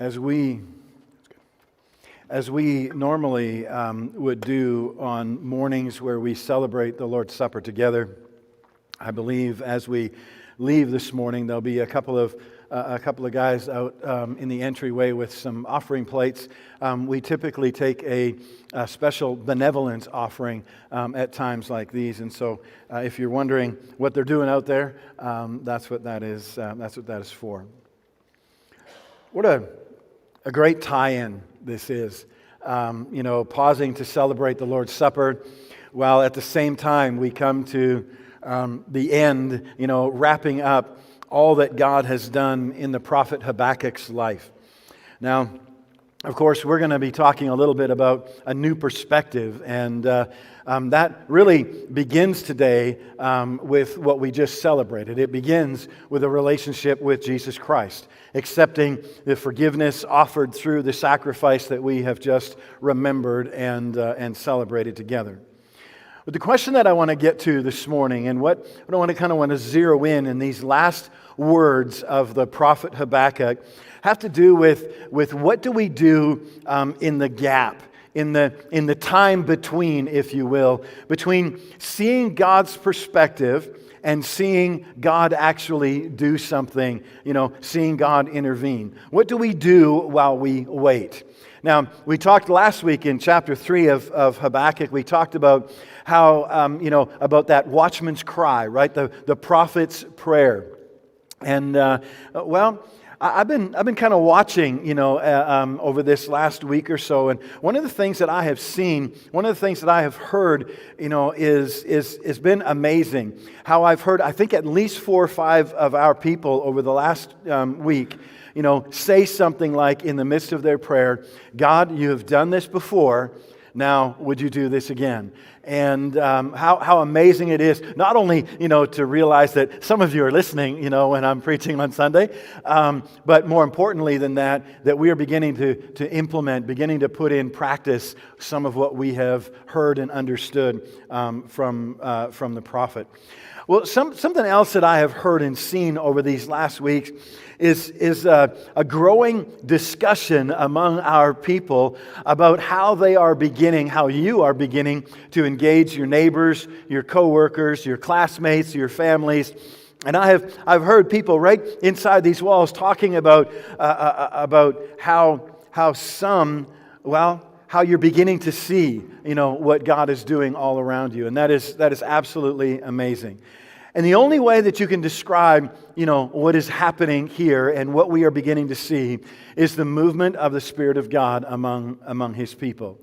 As we normally would do on mornings where we celebrate the Lord's Supper together, I believe as we leave this morning, there'll be a couple of guys out in the entryway with some offering plates. We typically take a special benevolence offering at times like these, and so if you're wondering what they're doing out there, that's what that is. That's what that is for. What a great tie-in this is. Pausing to celebrate the Lord's Supper, while at the same time we come to the end, wrapping up all that God has done in the prophet Habakkuk's life. Now, of course, we're going to be talking a little bit about a new perspective, and that really begins today with what we just celebrated. It begins with a relationship with Jesus Christ, accepting the forgiveness offered through the sacrifice that we have just remembered and celebrated together. But the question that I want to get to this morning, and what I want to zero in these last words of the prophet Habakkuk, have to do with what do we do in the gap, in the time between, if you will, between seeing God's perspective and seeing God actually do something, seeing God intervene. What do we do while we wait? Now, we talked last week in chapter 3 of Habakkuk, we talked about how, about that watchman's cry, right? The prophet's prayer. And, I've been kind of watching, over this last week or so, and one of the things that I have seen, one of the things that I have heard, is been amazing. How I've heard, I think at least 4 or 5 of our people over the last week, say something like in the midst of their prayer, "God, you have done this before. Now, would you do this again?" And how amazing it is, not only, to realize that some of you are listening, when I'm preaching on Sunday, but more importantly than that we are beginning to implement, beginning to put in practice some of what we have heard and understood from the prophet. Well, something else that I have heard and seen over these last weeks is a growing discussion among our people about how you are beginning to engage your neighbors, your coworkers, your classmates, your families. And I've heard people right inside these walls talking about how you're beginning to see, what God is doing all around you. And that is absolutely amazing. And the only way that you can describe, what is happening here and what we are beginning to see is the movement of the Spirit of God among His people.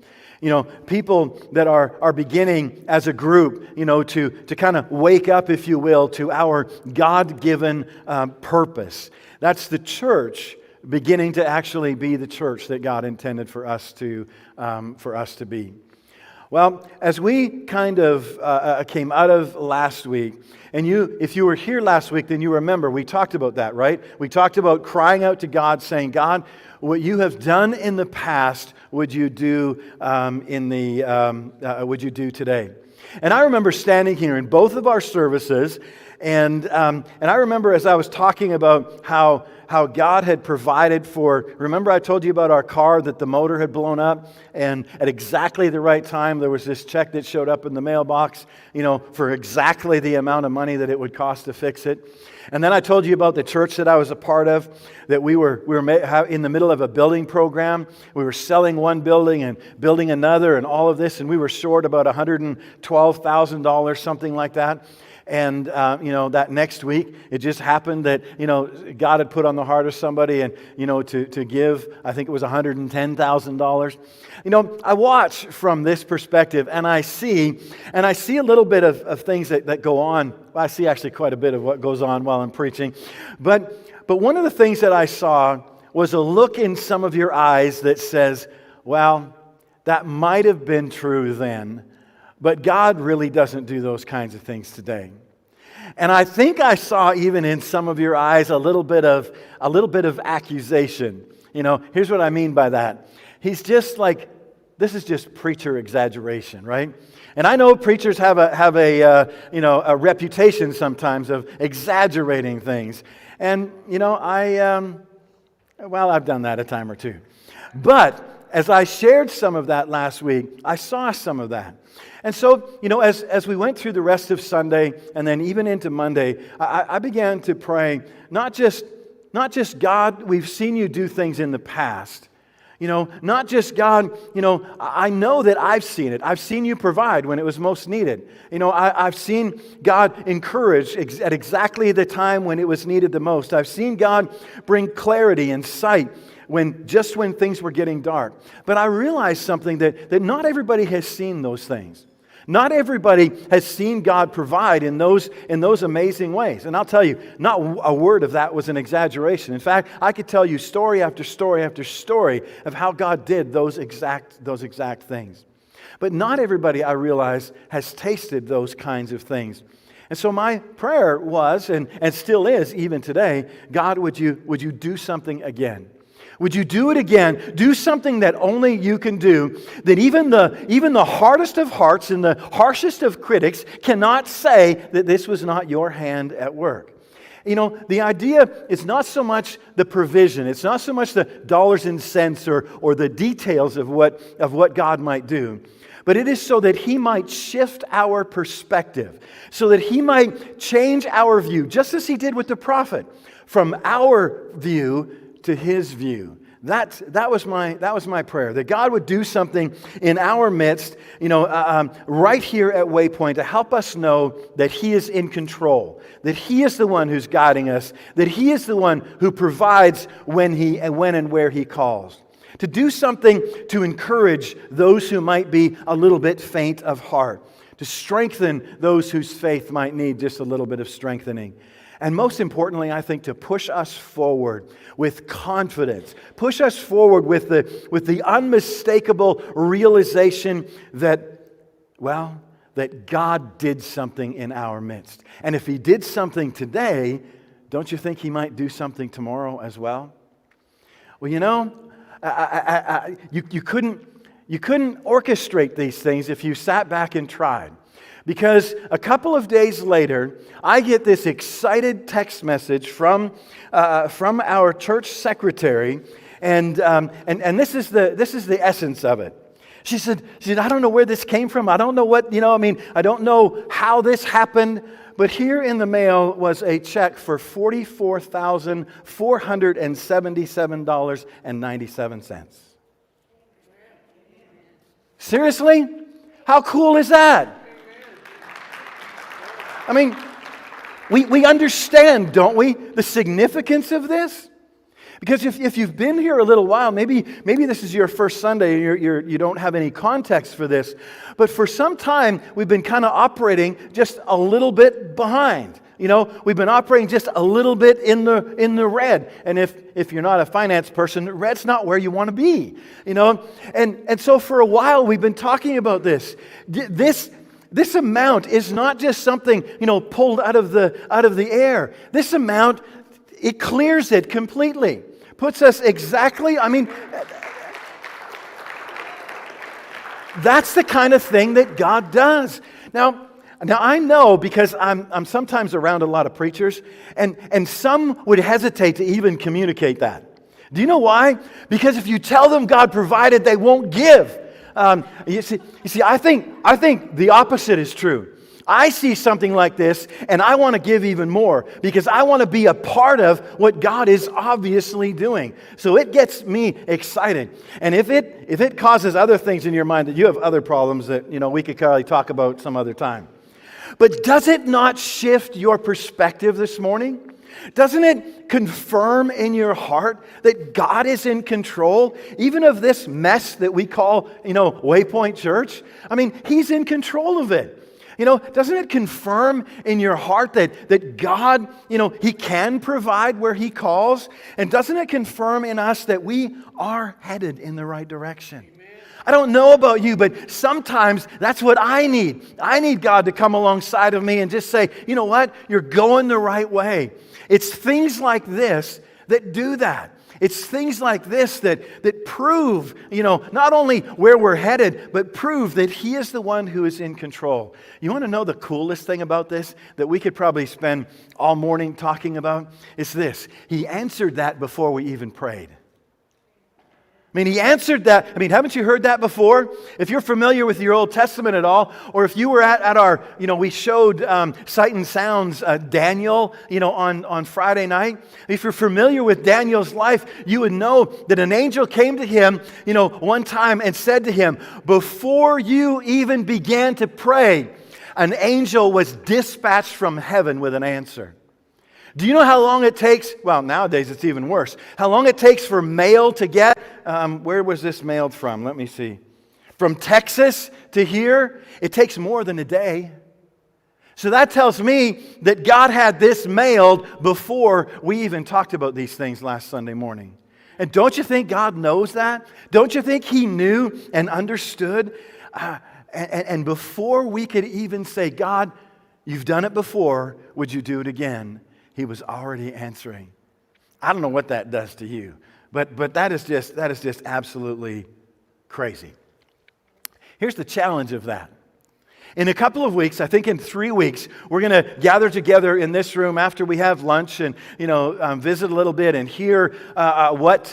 People that are beginning as a group, to kind of wake up, if you will, to our God-given purpose. That's the church beginning to actually be the church that God intended for us to be. Well, as we kind of came out of last week, and if you were here last week, then you remember we talked about that, right? We talked about crying out to God, saying, "God, what you have done in the past, would you do would you do today?" And I remember standing here in both of our services, and I remember as I was talking about how God had provided for, remember I told you about our car that the motor had blown up, and at exactly the right time there was this check that showed up in the mailbox, for exactly the amount of money that it would cost to fix it. And then I told you about the church that I was a part of, that we were in the middle of a building program. We were selling one building and building another and all of this, and we were short about $112,000, something like that. And, that next week, it just happened that, God had put on the heart of somebody and, to give, I think it was $110,000. I watch from this perspective and I see a little bit of things that go on. I see actually quite a bit of what goes on while I'm preaching. But one of the things that I saw was a look in some of your eyes that says, well, that might have been true then, but God really doesn't do those kinds of things today. And I think I saw even in some of your eyes a little bit of accusation. Here's what I mean by that. He's just like, this is just preacher exaggeration, right? And I know preachers have a reputation sometimes of exaggerating things. And I Well, I've done that a time or two. But as I shared some of that last week, I saw some of that. And so, as we went through the rest of Sunday and then even into Monday, I began to pray, not just God, we've seen you do things in the past. Not just God, I know that I've seen it. I've seen you provide when it was most needed. I've seen God encourage at exactly the time when it was needed the most. I've seen God bring clarity and sight when things were getting dark. But I realized something that not everybody has seen those things. Not everybody has seen God provide in those amazing ways. And I'll tell you, not a word of that was an exaggeration. In fact, I could tell you story after story after story of how God did those exact things. But not everybody, I realize, has tasted those kinds of things. And so my prayer was, and still is even today, God, would you do something again? Would you do it again? Do something that only you can do, that even the hardest of hearts and the harshest of critics cannot say that this was not your hand at work. The idea is not so much the provision. It's not so much the dollars and cents or the details of what God might do. But it is so that He might shift our perspective, so that He might change our view, just as He did with the prophet, from our view to His view. That was my prayer, that God would do something in our midst, right here at Waypoint, to help us know that He is in control, that He is the one who's guiding us, that He is the one who provides when and where He calls. To do something to encourage those who might be a little bit faint of heart, to strengthen those whose faith might need just a little bit of strengthening. And most importantly, I think, to push us forward with confidence. Push us forward with the unmistakable realization that God did something in our midst. And if He did something today, don't you think He might do something tomorrow as well? Well, you couldn't orchestrate these things if you sat back and tried. Because a couple of days later, I get this excited text message from our church secretary, and this is the essence of it. She said, I don't know where this came from. I don't know I don't know how this happened. But here in the mail was a check for $44,477.97. Seriously? How cool is that? I mean, we understand, don't we, the significance of this? Because if you've been here a little while, maybe this is your first Sunday and you don't have any context for this, but for some time we've been kind of operating just a little bit behind. We've been operating just a little bit in the red. And if you're not a finance person, red's not where you want to be. And so for a while we've been talking about this. This amount is not just something, pulled out of the air. This amount, it clears it completely. Puts us exactly, that's the kind of thing that God does. Now I know, because I'm sometimes around a lot of preachers, and some would hesitate to even communicate that. Do you know why? Because if you tell them God provided, they won't give. You see, I think the opposite is true. I see something like this, and I want to give even more because I want to be a part of what God is obviously doing. So it gets me excited. And if it causes other things in your mind, that you have other problems that we could probably talk about some other time. But does it not shift your perspective this morning? Doesn't it confirm in your heart that God is in control, even of this mess that we call, Waypoint Church? He's in control of it. Doesn't it confirm in your heart that God, He can provide where He calls? And doesn't it confirm in us that we are headed in the right direction? I don't know about you, but sometimes that's what I need. I need God to come alongside of me and just say, you know what? You're going the right way. It's things like this that do that. It's things like this that prove, not only where we're headed, but prove that He is the one who is in control. You want to know the coolest thing about this that we could probably spend all morning talking about? It's this. He answered that before we even prayed. I mean, he answered that. I mean, haven't you heard that before? If you're familiar with your Old Testament at all, or if you were at our, we showed Sight and Sound's Daniel, on Friday night. If you're familiar with Daniel's life, you would know that an angel came to him, one time and said to him, before you even began to pray, an angel was dispatched from heaven with an answer. Do you know how long it takes? Well, nowadays it's even worse. How long it takes for mail to get? Where was this mailed from? Let me see. From Texas to here, it takes more than a day. So that tells me that God had this mailed before we even talked about these things last Sunday morning. And don't you think God knows that? Don't you think He knew and understood? And before we could even say, God, you've done it before, would you do it again? He was already answering. I don't know what that does to you, but that is just absolutely crazy. Here's the challenge of that. In a couple of weeks, I think in 3 weeks, we're going to gather together in this room after we have lunch and visit a little bit and hear what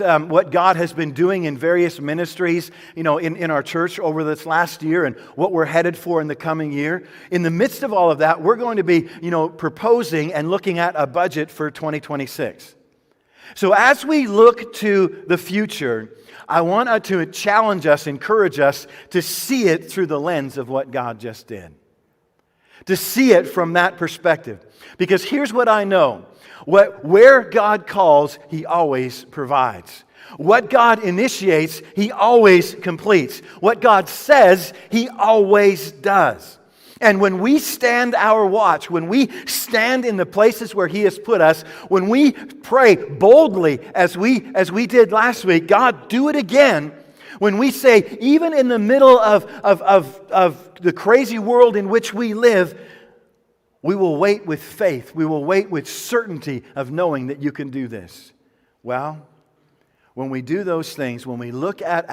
God has been doing in various ministries in our church over this last year and what we're headed for in the coming year. In the midst of all of that, we're going to be proposing and looking at a budget for 2026. So as we look to the future, I want to challenge us, encourage us to see it through the lens of what God just did. To see it from that perspective. Because here's what I know. Where God calls, He always provides. What God initiates, He always completes. What God says, He always does. And when we stand our watch, when we stand in the places where He has put us, when we pray boldly as we did last week, God, do it again. When we say, even in the middle of the crazy world in which we live, we will wait with faith. We will wait with certainty of knowing that you can do this. Well, when we do those things, when we look at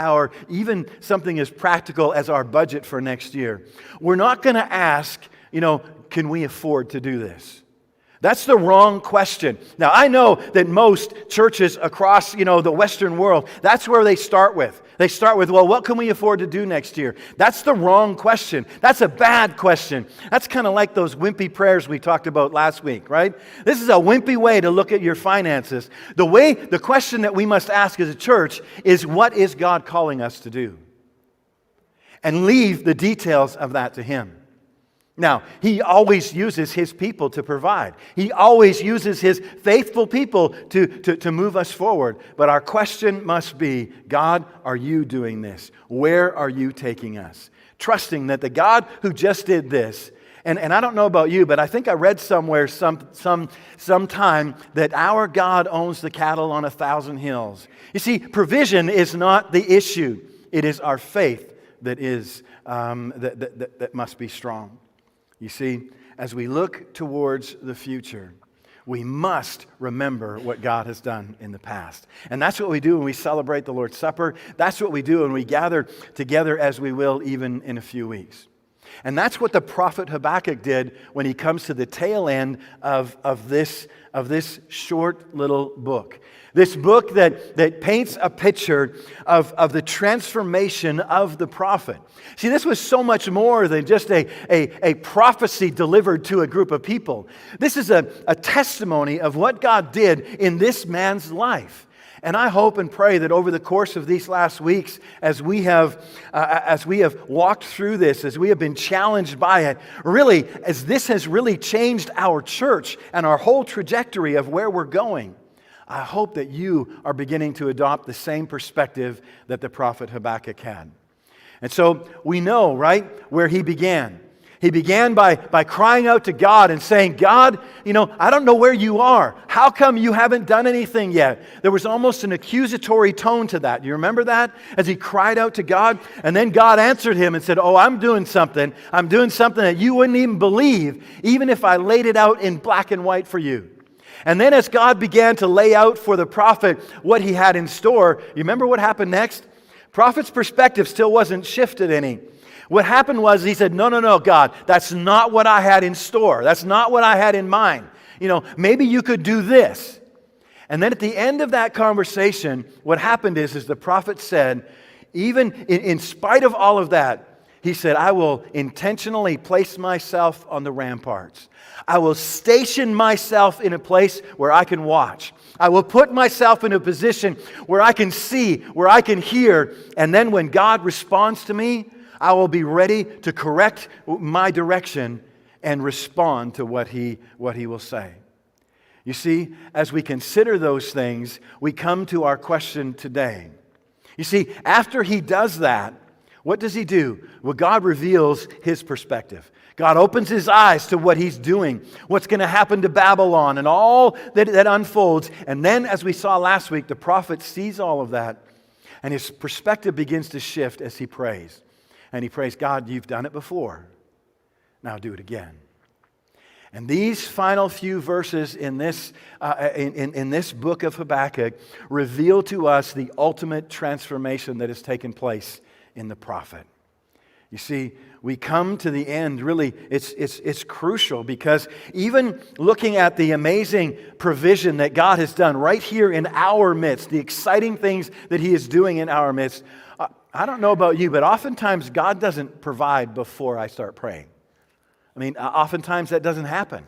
even something as practical as our budget for next year, we're not going to ask, can we afford to do this? That's the wrong question. Now, I know that most churches across, the Western world, that's where they start with. They start with, well, what can we afford to do next year? That's the wrong question. That's a bad question. That's kind of like those wimpy prayers we talked about last week, right? This is a wimpy way to look at your finances. The question that we must ask as a church is, what is God calling us to do? And leave the details of that to Him. Now, He always uses His people to provide. He always uses His faithful people to move us forward. But our question must be, God, are you doing this? Where are you taking us? Trusting that the God who just did this, and I don't know about you, but I think I read somewhere sometime that our God owns the cattle on 1,000 hills. You see, provision is not the issue. It is our faith that is that must be strong. You see, as we look towards the future, we must remember what God has done in the past. And that's what we do when we celebrate the Lord's Supper. That's what we do when we gather together, as we will even in a few weeks. And that's what the prophet Habakkuk did when he comes to the tail end of this short little book. This book that paints a picture of the transformation of the prophet. See, this was so much more than just a prophecy delivered to a group of people. This is a testimony of what God did in this man's life. And I hope and pray that over the course of these last weeks, as we have walked through this, as we have been challenged by it, really, as this has really changed our church and our whole trajectory of where we're going, I hope that you are beginning to adopt the same perspective that the prophet Habakkuk had. And so we know, right, where he began. He began by crying out to God and saying, God, I don't know where you are. How come you haven't done anything yet? There was almost an accusatory tone to that. Do you remember that? As he cried out to God, and then God answered him and said, oh, I'm doing something. I'm doing something that you wouldn't even believe, even if I laid it out in black and white for you. And then as God began to lay out for the prophet what he had in store, you remember what happened next? Prophet's perspective still wasn't shifted any. What happened was he said, no, God, that's not what I had in store. That's not what I had in mind. Maybe you could do this. And then at the end of that conversation, what happened is the prophet said, even in spite of all of that, he said, I will intentionally place myself on the ramparts. I will station myself in a place where I can watch. I will put myself in a position where I can see, where I can hear. And then when God responds to me, I will be ready to correct my direction and respond to what He will say. You see, as we consider those things, we come to our question today. You see, after He does that, what does He do? Well, God reveals His perspective. God opens His eyes to what He's doing, what's going to happen to Babylon and all that unfolds. And then, as we saw last week, the prophet sees all of that, and his perspective begins to shift as he prays. And he prays, God, you've done it before. Now do it again. And these final few verses in this book of Habakkuk reveal to us the ultimate transformation that has taken place in the prophet. You see, we come to the end, really, it's crucial because even looking at the amazing provision that God has done right here in our midst, the exciting things that He is doing in our midst, I don't know about you, but oftentimes God doesn't provide before I start praying. I mean, oftentimes that doesn't happen.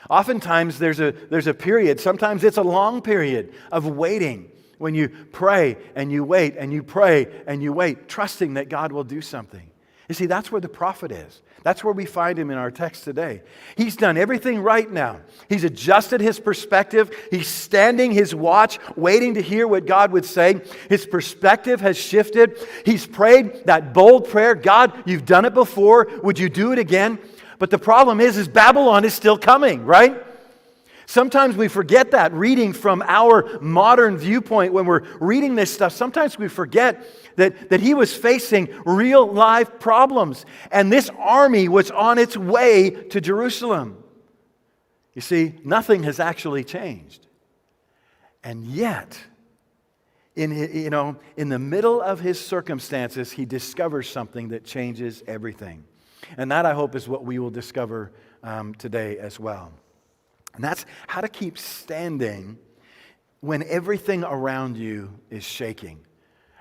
Oftentimes there's a period, sometimes it's a long period of waiting when you pray and you wait and you pray and you wait, trusting that God will do something. You see, that's where the prophet is. That's where we find him in our text today. He's done everything right now. He's adjusted his perspective. He's standing his watch, waiting to hear what God would say. His perspective has shifted. He's prayed that bold prayer, God, you've done it before. Would you do it again? But the problem is Babylon is still coming, right? Sometimes we forget that reading from our modern viewpoint when we're reading this stuff. Sometimes we forget that he was facing real life problems. And this army was on its way to Jerusalem. You see, nothing has actually changed. And yet, in the middle of his circumstances, he discovers something that changes everything. And that, I hope, is what we will discover today as well. And that's how to keep standing when everything around you is shaking.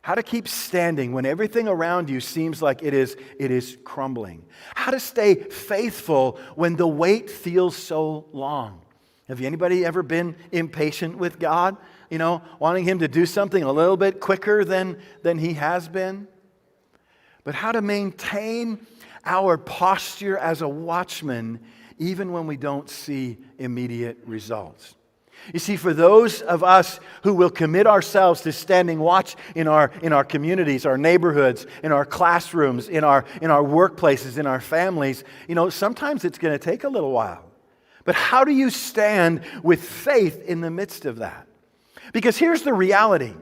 How to keep standing when everything around you seems like it is crumbling. How to stay faithful when the wait feels so long. Have anybody ever been impatient with God? Wanting Him to do something a little bit quicker than He has been? But how to maintain our posture as a watchman even when we don't see immediate results. You see, for those of us who will commit ourselves to standing watch in our communities, our neighborhoods, in our classrooms, in our workplaces, in our families, sometimes it's going to take a little while. But how do you stand with faith in the midst of that? Because here's the reality.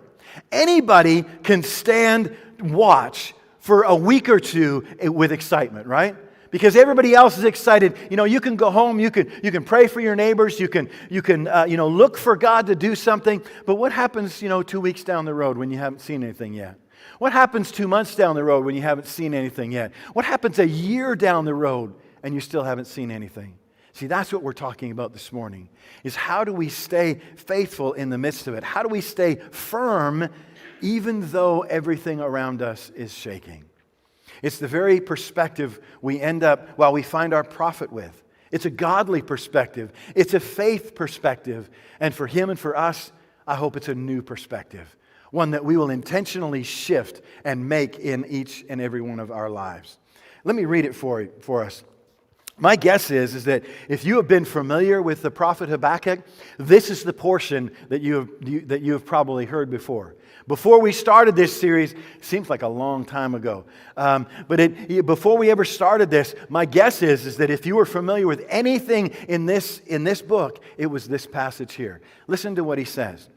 Anybody can stand watch for a week or two with excitement, right? Because everybody else is excited. You can go home, you can pray for your neighbors, you can look for God to do something. But what happens, 2 weeks down the road when you haven't seen anything yet? What happens 2 months down the road when you haven't seen anything yet? What happens a year down the road and you still haven't seen anything? See, that's what we're talking about this morning, is how do we stay faithful in the midst of it? How do we stay firm even though everything around us is shaking? It's the very perspective we find our prophet with. It's a godly perspective. It's a faith perspective. And for him and for us, I hope it's a new perspective. One that we will intentionally shift and make in each and every one of our lives. Let me read it for us. My guess is that if you have been familiar with the prophet Habakkuk, this is the portion that you have probably heard before. Before we started this series, it seems like a long time ago, before we ever started this, my guess is that if you were familiar with anything in this book, it was this passage here. Listen to what he says.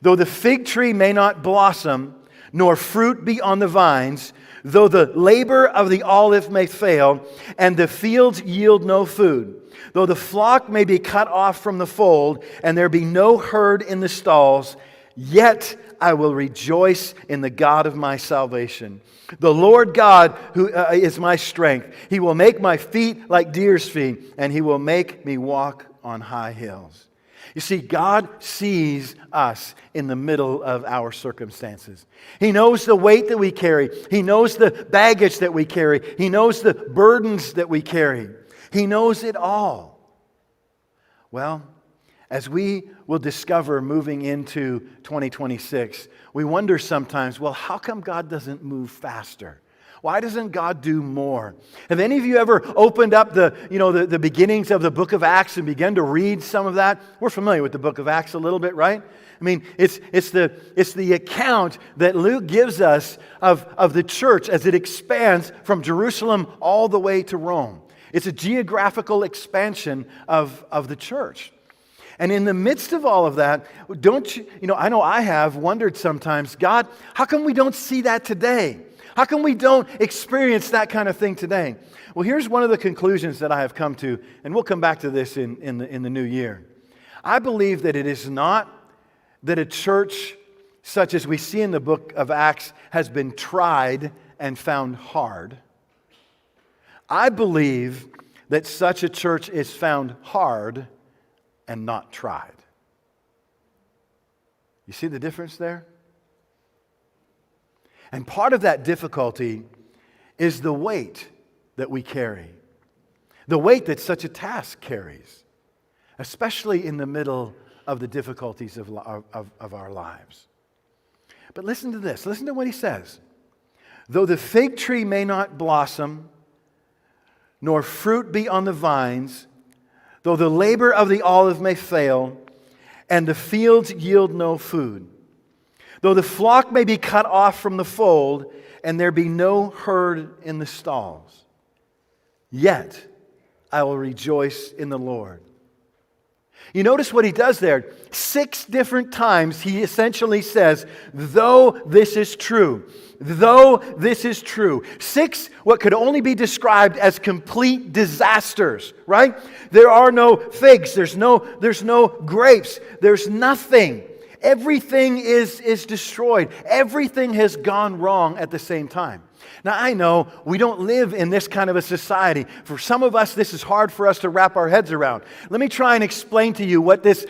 Though the fig tree may not blossom, nor fruit be on the vines, though the labor of the olive may fail, and the fields yield no food, though the flock may be cut off from the fold, and there be no herd in the stalls, yet I will rejoice in the God of my salvation. The Lord God who is my strength. He will make my feet like deer's feet, and He will make me walk on high hills. You see, God sees us in the middle of our circumstances. He knows the weight that we carry. He knows the baggage that we carry. He knows the burdens that we carry. He knows it all. Well, as we will discover moving into 2026, we wonder sometimes, well, how come God doesn't move faster? Why doesn't God do more? Have any of you ever opened up the beginnings of the book of Acts and begun to read some of that? We're familiar with the book of Acts a little bit, right? I mean, it's the account that Luke gives us of the church as it expands from Jerusalem all the way to Rome. It's a geographical expansion of the church. And in the midst of all of that, I know I have wondered sometimes, God, how come we don't see that today? How come we don't experience that kind of thing today? Well, here's one of the conclusions that I have come to, and we'll come back to this in the new year. I believe that it is not that a church such as we see in the book of Acts has been tried and found hard. I believe that such a church is found hard and not tried. You see the difference there? And part of that difficulty is the weight that we carry. The weight that such a task carries, especially in the middle of the difficulties of our lives. But listen to this. Listen to what he says. Though the fig tree may not blossom, nor fruit be on the vines, though the labor of the olive may fail, and the fields yield no food, though the flock may be cut off from the fold, and there be no herd in the stalls, yet I will rejoice in the Lord. You notice what he does there. 6 different times he essentially says, though this is true. Though this is true. 6 what could only be described as complete disasters, right? There are no figs. There's no grapes. There's nothing. Everything is destroyed. Everything has gone wrong at the same time. Now, I know we don't live in this kind of a society. For some of us, this is hard for us to wrap our heads around. Let me try and explain to you what this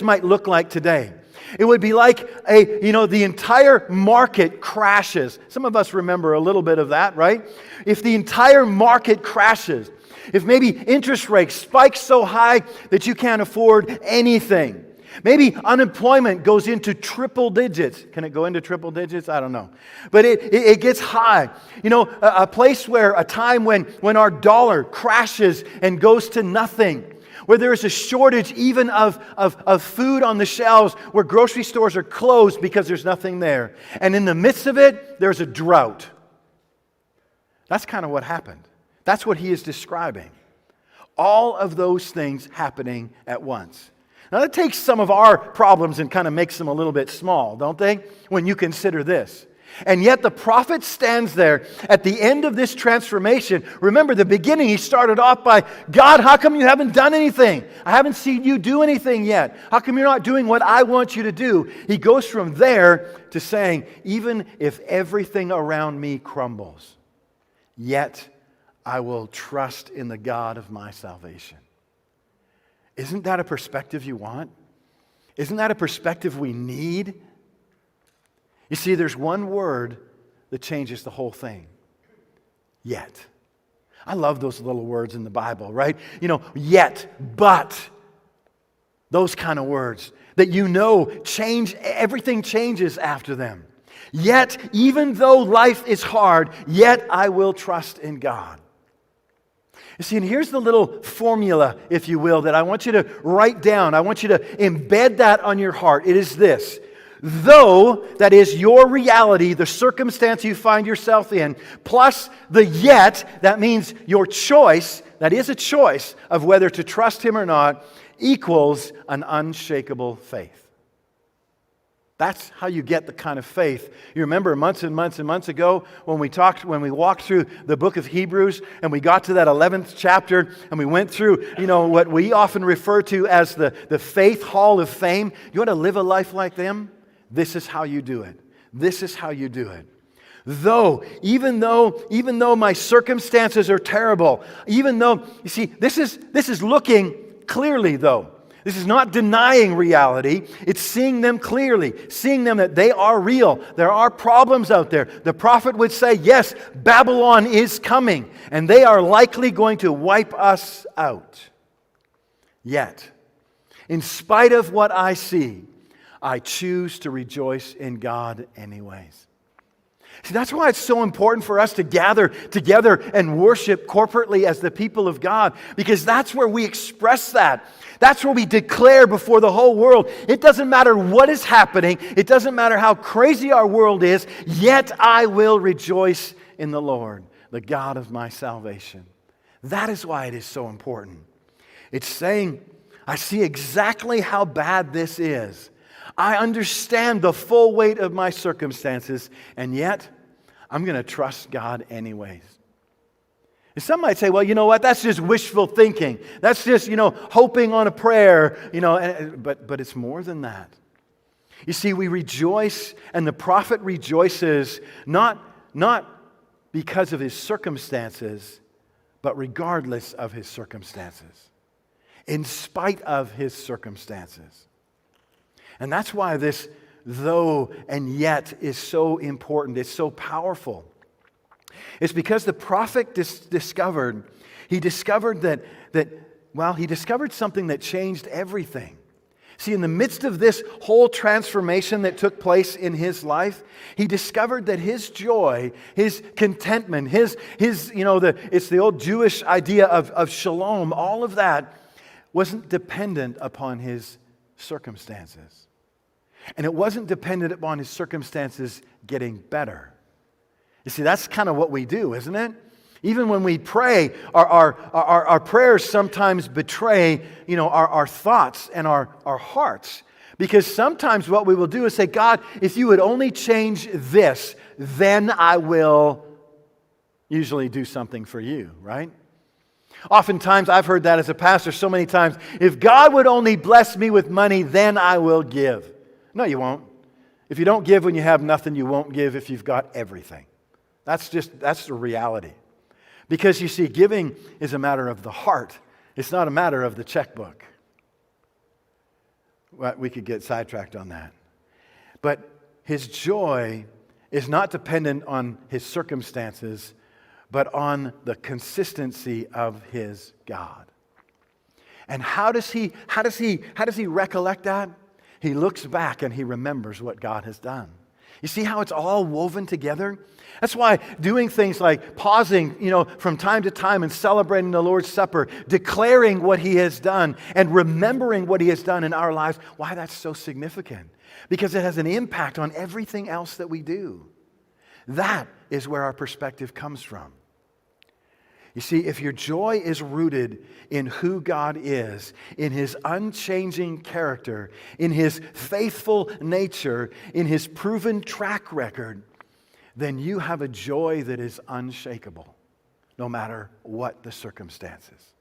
might look like today. It would be like the entire market crashes. Some of us remember a little bit of that, right? If the entire market crashes, if maybe interest rates spike so high that you can't afford anything. Maybe unemployment goes into triple digits. Can it go into triple digits? I don't know. But it gets high. A time when our dollar crashes and goes to nothing. Where there is a shortage even of food on the shelves. Where grocery stores are closed because there's nothing there. And in the midst of it, there's a drought. That's kind of what happened. That's what he is describing. All of those things happening at once. Now that takes some of our problems and kind of makes them a little bit small, don't they? When you consider this. And yet the prophet stands there at the end of this transformation. Remember, the beginning, he started off by, God, how come you haven't done anything? I haven't seen you do anything yet. How come you're not doing what I want you to do? He goes from there to saying, even if everything around me crumbles, yet I will trust in the God of my salvation. Isn't that a perspective you want? Isn't that a perspective we need? You see, there's one word that changes the whole thing. Yet. I love those little words in the Bible, right? Yet, but. Those kind of words that change, everything changes after them. Yet, even though life is hard, yet I will trust in God. You see, and here's the little formula, if you will, that I want you to write down. I want you to embed that on your heart. It is this. Though that is your reality, the circumstance you find yourself in, plus the yet, that means your choice, that is a choice of whether to trust Him or not, equals an unshakable faith. That's how you get the kind of faith. You remember months and months and months ago when we walked through the book of Hebrews and we got to that 11th chapter and we went through, what we often refer to as the faith hall of fame. You want to live a life like them? This is how you do it. This is how you do it. Even though my circumstances are terrible, even though, you see, this is looking clearly though. This is not denying reality. It's seeing them clearly, seeing them that they are real. There are problems out there. The prophet would say, yes, Babylon is coming, and they are likely going to wipe us out. Yet, in spite of what I see, I choose to rejoice in God anyways. See, that's why it's so important for us to gather together and worship corporately as the people of God, because that's where we express that. That's where we declare before the whole world. It doesn't matter what is happening. It doesn't matter how crazy our world is, yet I will rejoice in the Lord, the God of my salvation. That is why it is so important. It's saying, I see exactly how bad this is. I understand the full weight of my circumstances, and yet I'm going to trust God anyways. And some might say, well, you know what? That's just wishful thinking. That's just, hoping on a prayer, but it's more than that. You see, we rejoice, and the prophet rejoices not because of his circumstances, but regardless of his circumstances, in spite of his circumstances. And that's why this though and yet is so important. It's so powerful. It's because the prophet discovered something that changed everything. See, in the midst of this whole transformation that took place in his life, he discovered that his joy, his contentment, it's the old Jewish idea of shalom, all of that wasn't dependent upon his circumstances. And it wasn't dependent upon his circumstances getting better. You see, that's kind of what we do, isn't it? Even when we pray, our prayers sometimes betray, our thoughts and our hearts. Because sometimes what we will do is say, God, if you would only change this, then I will usually do something for you, right? Oftentimes, I've heard that as a pastor so many times. If God would only bless me with money, then I will give. No, you won't. If you don't give when you have nothing, you won't give if you've got everything. That's the reality. Because you see, giving is a matter of the heart. It's not a matter of the checkbook. Well, we could get sidetracked on that. But his joy is not dependent on his circumstances, but on the consistency of his God. And how does he recollect that? He looks back and he remembers what God has done. You see how it's all woven together? That's why doing things like pausing, from time to time and celebrating the Lord's Supper, declaring what he has done and remembering what he has done in our lives, why that's so significant. Because it has an impact on everything else that we do. That is where our perspective comes from. You see, if your joy is rooted in who God is, in his unchanging character, in his faithful nature, in his proven track record, then you have a joy that is unshakable, no matter what the circumstances.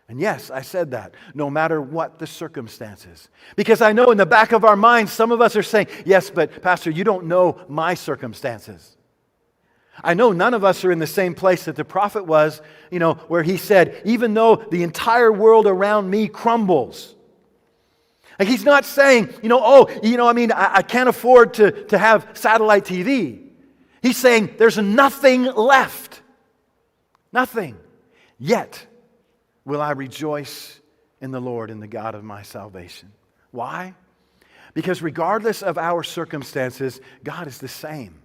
And yes, I said that, no matter what the circumstances. Because I know in the back of our minds, some of us are saying, yes, but Pastor, you don't know my circumstances. I know none of us are in the same place that the prophet was, where he said, even though the entire world around me crumbles. Like he's not saying, I can't afford to have satellite TV. He's saying there's nothing left. Nothing. Yet will I rejoice in the Lord, in the God of my salvation. Why? Because regardless of our circumstances, God is the same.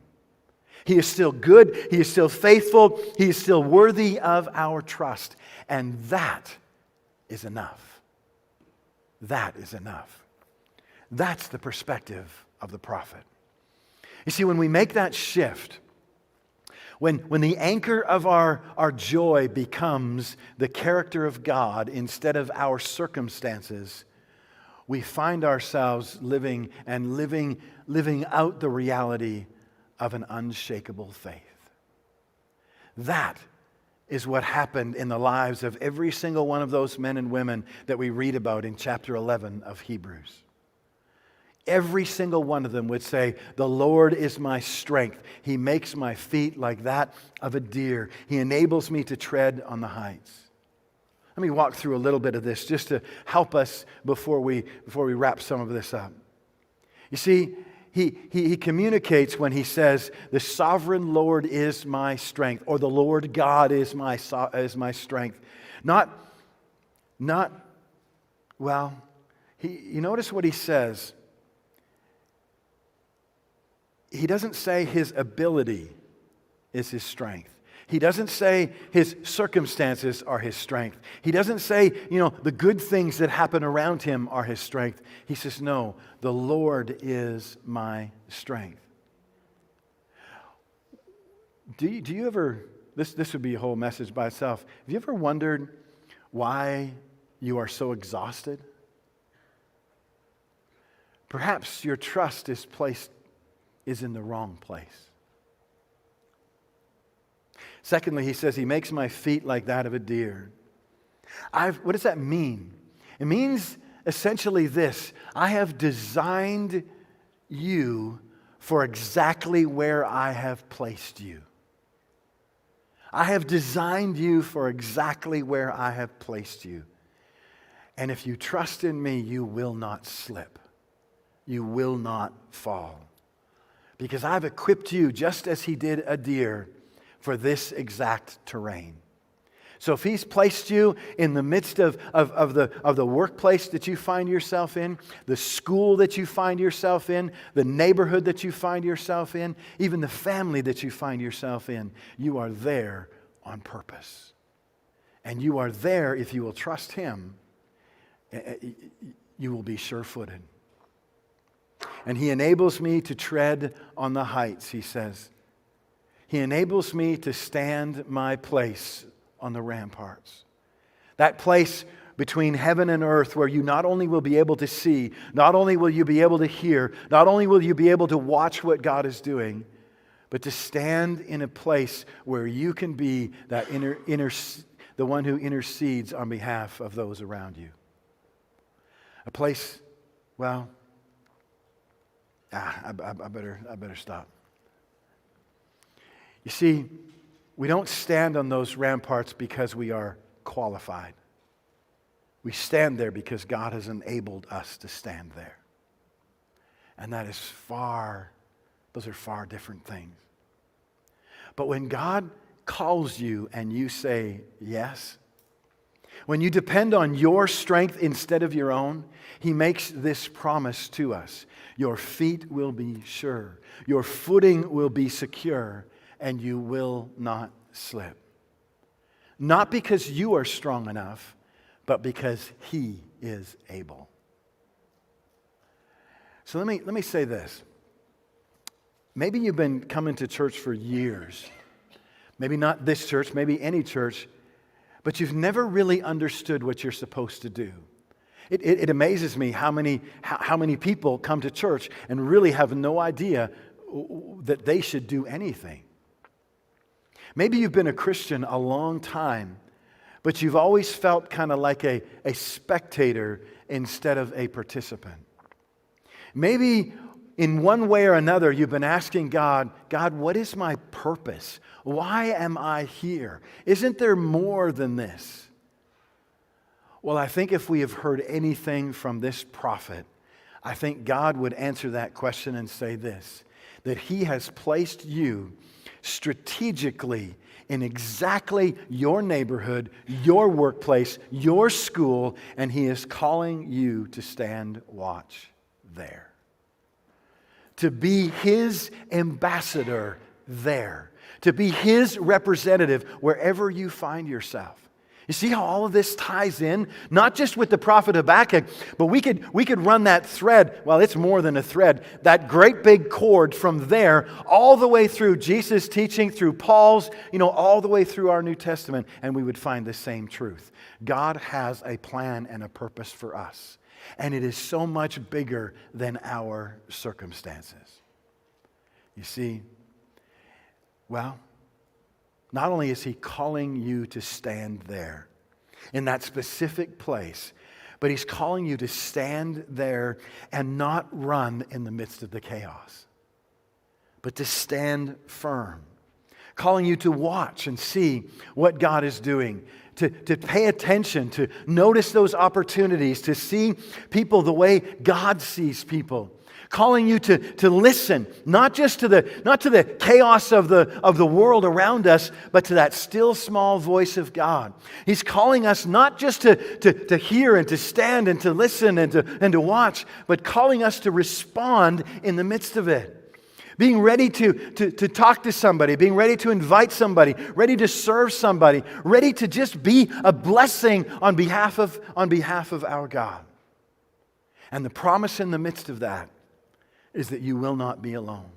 He is still good. He is still faithful. He is still worthy of our trust. And that is enough. That is enough. That's the perspective of the prophet. You see, when we make that shift, when the anchor of our joy becomes the character of God instead of our circumstances, we find ourselves living out the reality of an unshakable faith. That is what happened in the lives of every single one of those men and women that we read about in chapter 11 of Hebrews. Every single one of them would say, the Lord is my strength. He makes my feet like that of a deer. He enables me to tread on the heights. Let me walk through a little bit of this just to help us before we wrap some of this up. You see, he communicates when he says, the sovereign Lord is my strength, or the Lord God is my strength. You notice what he says. He doesn't say his ability is his strength. He doesn't say his circumstances are his strength. He doesn't say, the good things that happen around him are his strength. He says, no, the Lord is my strength. Do you ever, this would be a whole message by itself. Have you ever wondered why you are so exhausted? Perhaps your trust is in the wrong place. Secondly, he says, he makes my feet like that of a deer. What does that mean? It means essentially this: I have designed you for exactly where I have placed you. I have designed you for exactly where I have placed you. And if you trust in me, you will not slip. You will not fall. Because I've equipped you, just as he did a deer, for this exact terrain. So if he's placed you in the midst of the workplace that you find yourself in, the school that you find yourself in, the neighborhood that you find yourself in, even the family that you find yourself in, you are there on purpose. And you are there, if you will trust him, you will be sure-footed. And he enables me to tread on the heights, he says. He enables me to stand my place on the ramparts. That place between heaven and earth where you not only will be able to see, not only will you be able to hear, not only will you be able to watch what God is doing, but to stand in a place where you can be that the one who intercedes on behalf of those around you. A place, I better stop. You see, we don't stand on those ramparts because we are qualified. We stand there because God has enabled us to stand there. And those are far different things. But when God calls you and you say yes, when you depend on your strength instead of your own, he makes this promise to us. Your feet will be sure. Your footing will be secure. And you will not slip. Not because you are strong enough, but because he is able. So let me say this. Maybe you've been coming to church for years. Maybe not this church, maybe any church, but you've never really understood what you're supposed to do. It amazes me how many people come to church and really have no idea that they should do anything. Maybe you've been a Christian a long time, but you've always felt kind of like a spectator instead of a participant. Maybe in one way or another you've been asking God, what is my purpose? Why am I here? Isn't there more than this? Well, I think if we have heard anything from this prophet, I think God would answer that question and say this, that he has placed you strategically in exactly your neighborhood, your workplace, your school, and he is calling you to stand watch there. To be his ambassador there. To be his representative wherever you find yourself. You see how all of this ties in? Not just with the prophet Habakkuk, but we could run that thread, well, it's more than a thread, that great big cord from there all the way through Jesus' teaching, through Paul's, all the way through our New Testament, and we would find the same truth. God has a plan and a purpose for us, and it is so much bigger than our circumstances. You see, not only is he calling you to stand there in that specific place, but he's calling you to stand there and not run in the midst of the chaos, but to stand firm, calling you to watch and see what God is doing, to pay attention, to notice those opportunities, to see people the way God sees people. Calling you to listen, not to the chaos of the world around us, but to that still small voice of God. He's calling us not just to hear and to stand and to listen and to watch, but calling us to respond in the midst of it. Being ready to talk to somebody, being ready to invite somebody, ready to serve somebody, ready to just be a blessing on behalf of our God. And the promise in the midst of that is that you will not be alone.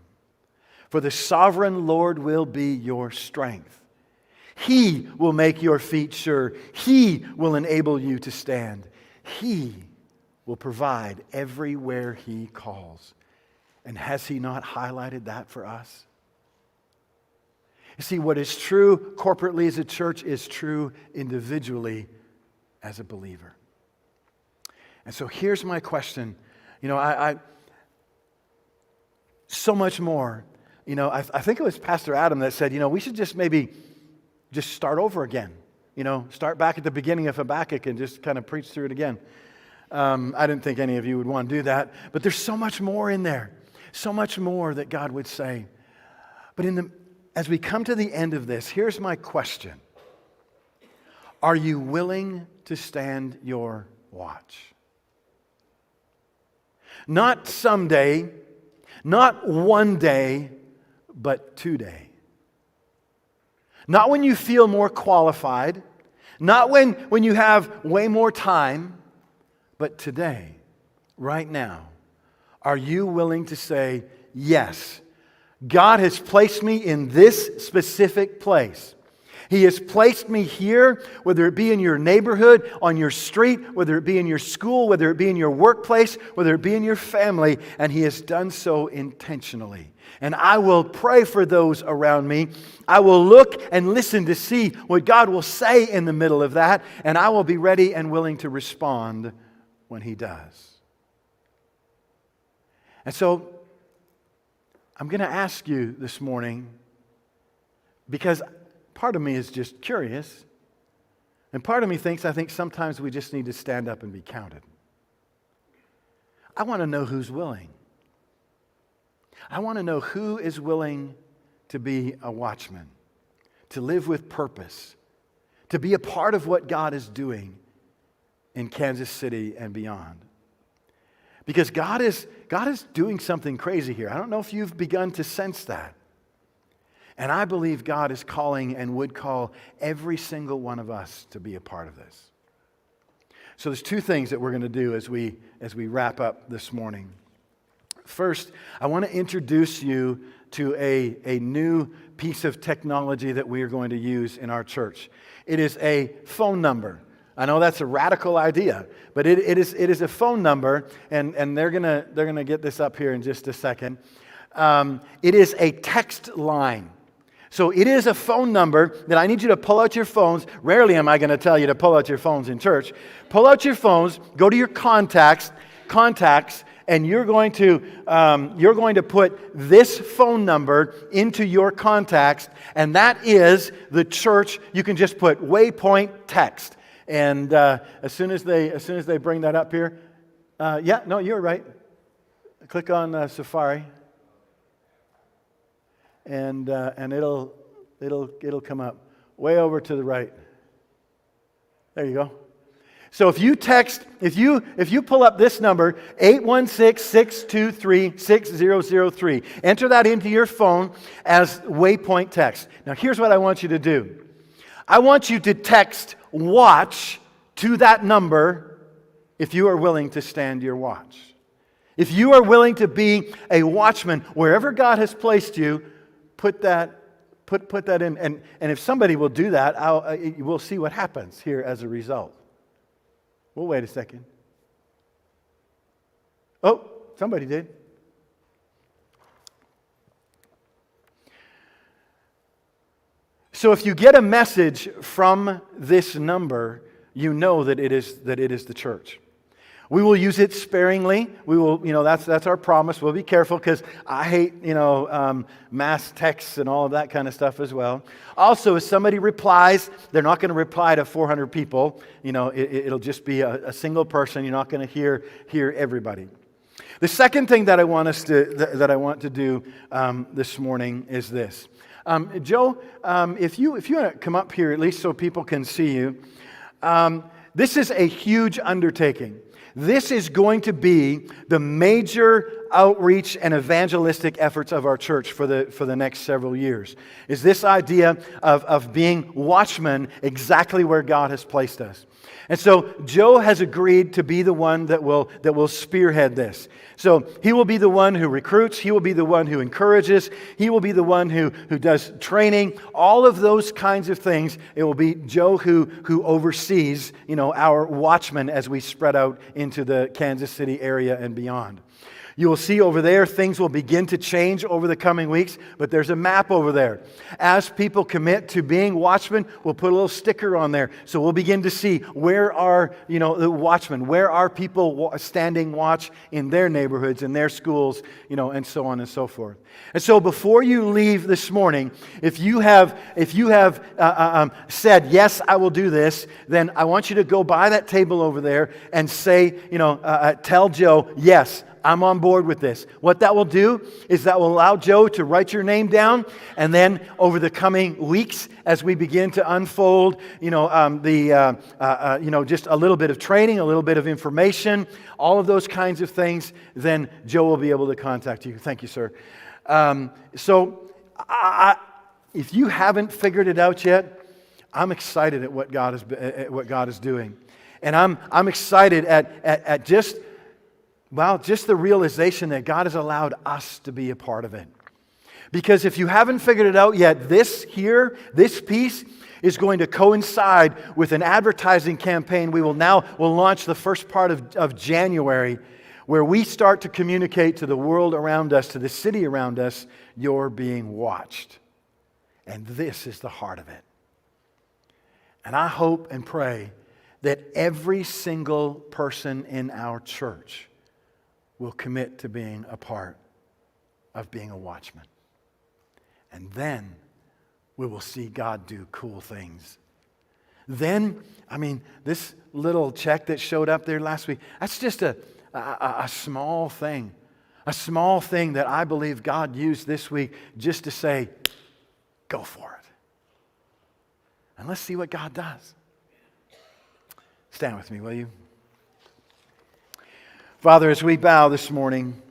For the sovereign Lord will be your strength. He will make your feet sure. He will enable you to stand. He will provide everywhere He calls. And has He not highlighted that for us? You see, what is true corporately as a church is true individually as a believer. And so here's my question. I so much more. I think it was Pastor Adam that said, we should just maybe start over again. Start back at the beginning of Habakkuk and just kind of preach through it again. I didn't think any of you would want to do that. But there's so much more in there. So much more that God would say. But as we come to the end of this, here's my question. Are you willing to stand your watch? Not someday, not one day, but today. Not when you feel more qualified, not when you have way more time, but today, right now. Are you willing to say, yes, God has placed me in this specific place. He has placed me here, whether it be in your neighborhood, on your street, whether it be in your school, whether it be in your workplace, whether it be in your family, and He has done so intentionally. And I will pray for those around me. I will look and listen to see what God will say in the middle of that, and I will be ready and willing to respond when He does. And so, I'm going to ask you this morning, because part of me is just curious, and part of me I think sometimes we just need to stand up and be counted. I want to know who's willing. I want to know who is willing to be a watchman, to live with purpose, to be a part of what God is doing in Kansas City and beyond. Because God is doing something crazy here. I don't know if you've begun to sense that. And I believe God is calling and would call every single one of us to be a part of this. So there's two things that we're going to do as we wrap up this morning. First, I want to introduce you to a new piece of technology that we are going to use in our church. It is a phone number. I know that's a radical idea, but it is a phone number, and they're gonna get this up here in just a second. It is a text line. So it is a phone number that I need you to pull out your phones. Rarely am I going to tell you to pull out your phones in church. Pull out your phones, go to your contacts, and you're going to put this phone number into your contacts, and that is the church. You can just put Waypoint Text. And as soon as they bring that up here, you're right. Click on Safari, and it'll come up way over to the right. There you go. So if you pull up this number 816-623-6003, enter that into your phone as Waypoint Text. Now here's what I want you to do. I want you to text watch to that number if you are willing to stand your watch. If you are willing to be a watchman wherever God has placed you, put that in. And if somebody will do that, we'll see what happens here as a result. Well, wait a second. Oh, somebody did. So if you get a message from this number, you know that it is the church. We will use it sparingly. We will, that's our promise. We'll be careful because I hate, mass texts and all of that kind of stuff as well. Also, if somebody replies, they're not going to reply to 400 people. It'll just be a single person. You're not going to hear everybody. The second thing that I want to do this morning is this. Joe, if you want to come up here, at least so people can see you. This is a huge undertaking. This is going to be the major outreach and evangelistic efforts of our church for the next several years. Is this idea of being watchmen exactly where God has placed us. And so Joe has agreed to be the one that will spearhead this. So he will be the one who recruits, he will be the one who encourages, he will be the one who does training, all of those kinds of things. It will be Joe who oversees, our watchmen as we spread out into the Kansas City area and beyond. You will see over there, things will begin to change over the coming weeks, but there's a map over there. As people commit to being watchmen, we'll put a little sticker on there. So we'll begin to see where are, the watchmen, where are people standing watch in their neighborhoods, in their schools, and so on and so forth. And so before you leave this morning, if you have said, yes, I will do this, then I want you to go by that table over there and say, tell Joe, yes, I'm on board with this. What that will do is that will allow Joe to write your name down, and then over the coming weeks, as we begin to unfold, just a little bit of training, a little bit of information, all of those kinds of things, then Joe will be able to contact you. Thank you, sir. If you haven't figured it out yet, I'm excited at what God is doing, and I'm excited at just the realization that God has allowed us to be a part of it. Because if you haven't figured it out yet, this piece is going to coincide with an advertising campaign we'll launch the first part of January, where we start to communicate to the world around us, to the city around us, you're being watched. And this is the heart of it. And I hope and pray that every single person in our church will commit to being a part of being a watchman. And then we will see God do cool things. Then, this little check that showed up there last week, that's just a small thing. A small thing that I believe God used this week just to say, go for it. And let's see what God does. Stand with me, will you? Father, as we bow this morning,